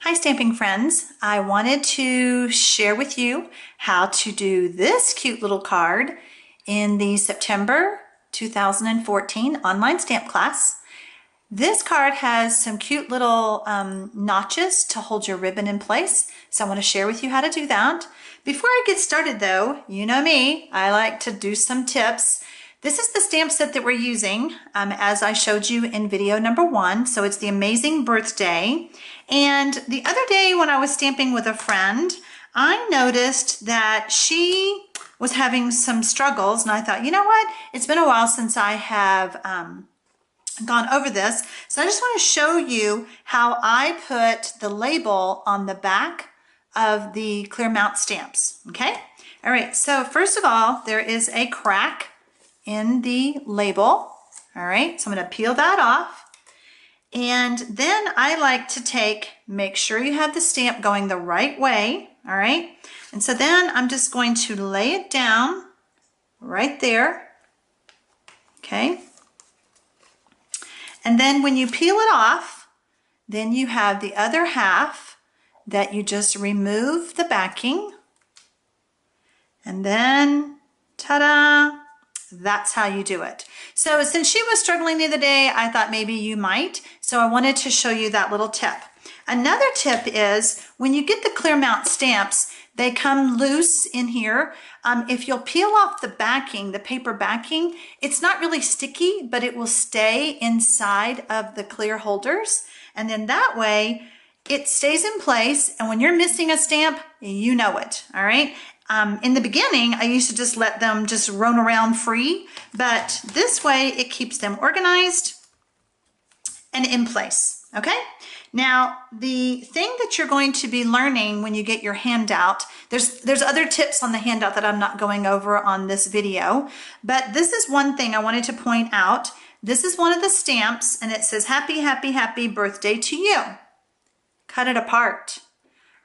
Hi stamping friends, I wanted to share with you how to do this cute little card in the September 2014 online stamp class. This card has some cute little notches to hold your ribbon in place, so I want to share with you how to do that. Before I get started though, you know me, I like to do some tips. This is the stamp set that we're using as I showed you in video number 1. So it's the Amazing Birthday. And the other day when I was stamping with a friend, I noticed that she was having some struggles, and I thought, you know what? It's been a while since I have gone over this. So I just want to show you how I put the label on the back of the clear mount stamps. Okay? All right. So first of all, there is a crack in the label. All right, so I'm going to peel that off. And then I like to make sure you have the stamp going the right way. All right, and so then I'm just going to lay it down right there. Okay, and then when you peel it off, then you have the other half that you just remove the backing, and then ta-da! That's how you do it. So since she was struggling the other day, I thought maybe you might. So I wanted to show you that little tip. Another tip is when you get the clear mount stamps, they come loose in here. If you'll peel off the backing, the paper backing, it's not really sticky, but it will stay inside of the clear holders. And then that way it stays in place. And when you're missing a stamp, you know it. All right. In the beginning, I used to just let them just roam around free, but this way it keeps them organized and in place, okay? Now, the thing that you're going to be learning when you get your handout, there's other tips on the handout that I'm not going over on this video, but this is one thing I wanted to point out. This is one of the stamps, and it says, happy, happy, happy birthday to you. Cut it apart.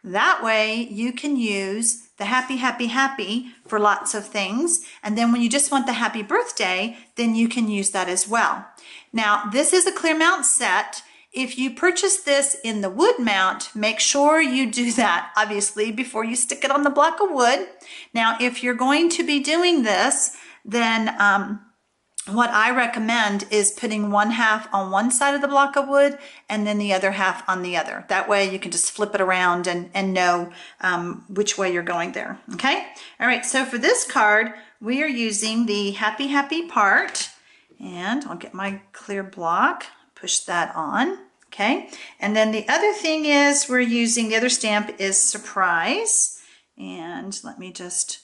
That way you can use the happy, happy, happy for lots of things. And then when you just want the happy birthday, then you can use that as well. Now, this is a clear mount set. If you purchase this in the wood mount, make sure you do that, obviously, before you stick it on the block of wood. Now, if you're going to be doing this, then what I recommend is putting one half on one side of the block of wood and then the other half on the other. That way you can just flip it around and know which way you're going there. Okay? All right, so for this card, we are using the happy, happy part. And I'll get my clear block, push that on. Okay? And then the other thing is we're using, the other stamp is surprise. And let me just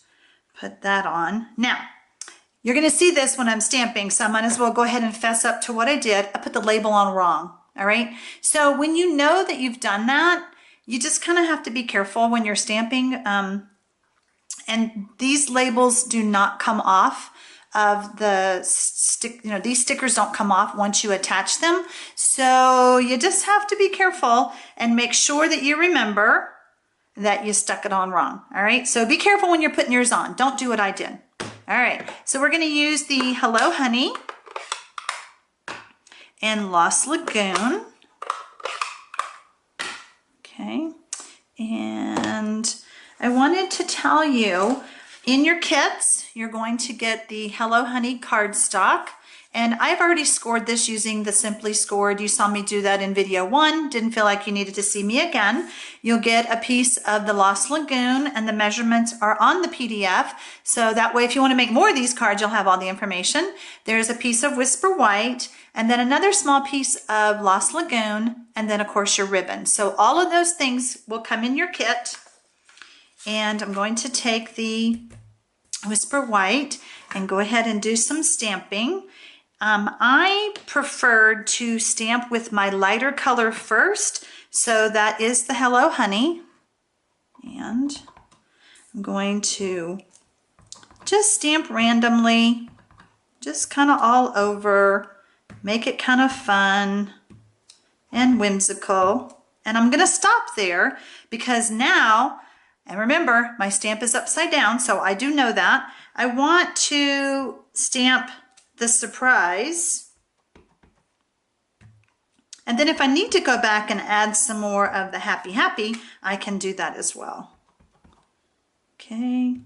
put that on. Now, you're going to see this when I'm stamping, so I might as well go ahead and fess up to what I did. I put the label on wrong, all right? So when you know that you've done that, you just kind of have to be careful when you're stamping. And these labels do not come off of the stick, these stickers don't come off once you attach them. So you just have to be careful and make sure that you remember that you stuck it on wrong, all right? So be careful when you're putting yours on. Don't do what I did. All right, so we're going to use the Hello Honey and Lost Lagoon. Okay, and I wanted to tell you, in your kits, you're going to get the Hello Honey cardstock. And I've already scored this using the Simply Scored. You saw me do that in video 1. Didn't feel like you needed to see me again. You'll get a piece of the Lost Lagoon, and the measurements are on the PDF. So that way, if you want to make more of these cards, you'll have all the information. There's a piece of Whisper White, and then another small piece of Lost Lagoon, and then, of course, your ribbon. So all of those things will come in your kit. And I'm going to take the Whisper White and go ahead and do some stamping. I preferred to stamp with my lighter color first, so that is the Hello Honey. And I'm going to just stamp randomly, just kind of all over, make it kind of fun and whimsical. And I'm going to stop there because now, and remember, my stamp is upside down, so I do know that. I want to stamp the surprise And then if I need to go back and add some more of the happy, happy, I can do that as well. Okay.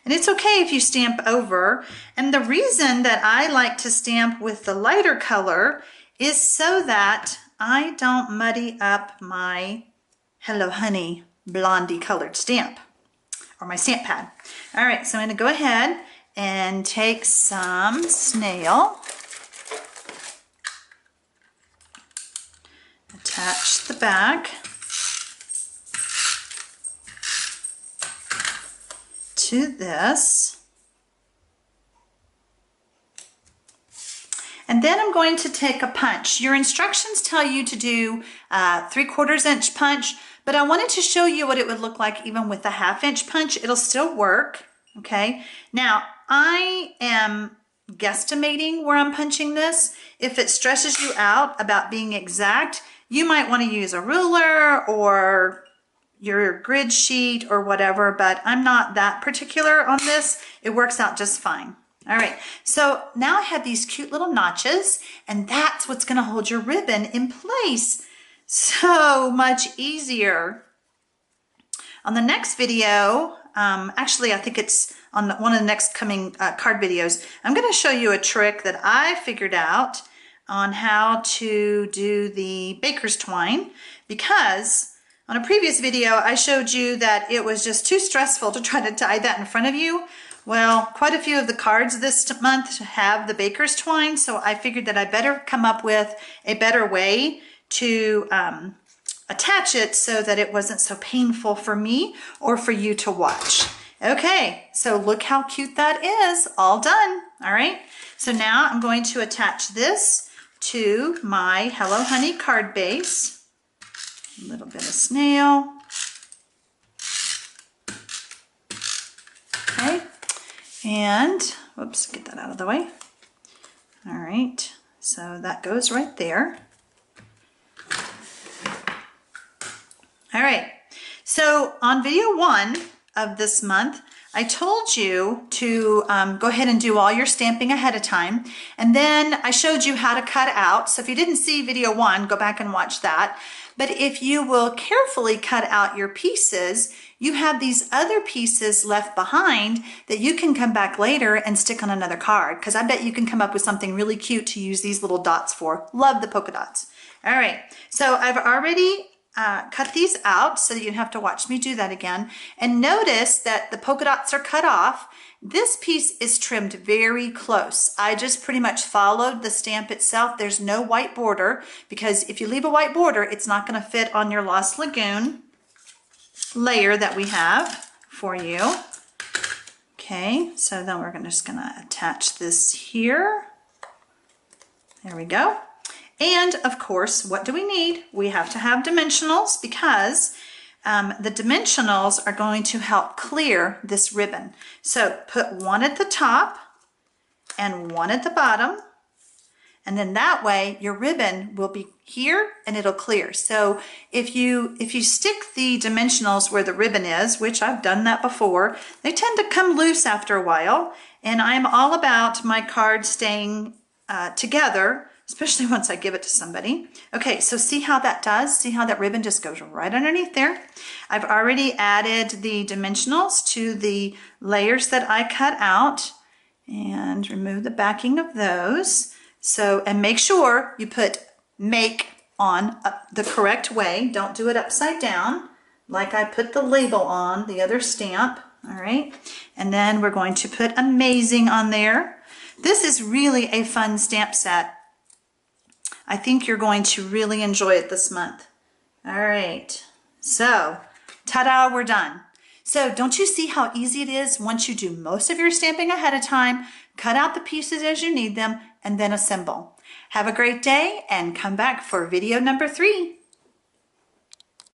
And it's okay if you stamp over. And the reason that I like to stamp with the lighter color is so that I don't muddy up my Hello Honey blondie colored stamp, or my stamp pad. All right, so I'm going to go ahead and take some snail, attach the back to this, and then I'm going to take a punch. Your instructions tell you to do 3/4 inch punch, but I wanted to show you what it would look like even with a 1/2 inch punch. It'll still work, okay? Now, I am guesstimating where I'm punching this. If it stresses you out about being exact, you might want to use a ruler or your grid sheet or whatever, but I'm not that particular on this. It works out just fine. All right, so now I have these cute little notches, and that's what's going to hold your ribbon in place. So much easier. On the next video, actually I think it's on one of the next coming card videos, I'm going to show you a trick that I figured out on how to do the baker's twine, because on a previous video I showed you that it was just too stressful to try to tie that in front of you. Well, quite a few of the cards this month have the baker's twine, so I figured that I better come up with a better way to attach it so that it wasn't so painful for me or for you to watch. Okay, so look how cute that is, all done. All right, so now I'm going to attach this to my Hello Honey card base. A little bit of snail. Okay, and whoops, get that out of the way. All right, so that goes right there. All right, so on video 1 of this month, I told you to go ahead and do all your stamping ahead of time, and then I showed you how to cut out. So if you didn't see video 1, go back and watch that. But if you will carefully cut out your pieces, you have these other pieces left behind that you can come back later and stick on another card, because I bet you can come up with something really cute to use these little dots for. Love the polka dots. All right, so I've already cut these out so that you don't have to watch me do that again. And notice that the polka dots are cut off. This piece is trimmed very close. I just pretty much followed the stamp itself. There's no white border, because if you leave a white border, it's not going to fit on your Lost Lagoon layer that we have for you. Okay, so then we're just going to attach this here. There we go. And of course, what do we need? We have to have dimensionals, because the dimensionals are going to help clear this ribbon. So put one at the top and one at the bottom, and then that way your ribbon will be here and it'll clear. So if you stick the dimensionals where the ribbon is, which I've done that before, they tend to come loose after a while, and I'm all about my card staying together, especially once I give it to somebody. Okay, so see how that does? See how that ribbon just goes right underneath there? I've already added the dimensionals to the layers that I cut out, and remove the backing of those. So, and make sure you put make on the correct way. Don't do it upside down like I put the label on the other stamp. All right, and then we're going to put Amazing on there. This is really a fun stamp set. I think you're going to really enjoy it this month. All right, so ta-da, we're done. So don't you see how easy it is once you do most of your stamping ahead of time, cut out the pieces as you need them, and then assemble. Have a great day and come back for video number 3.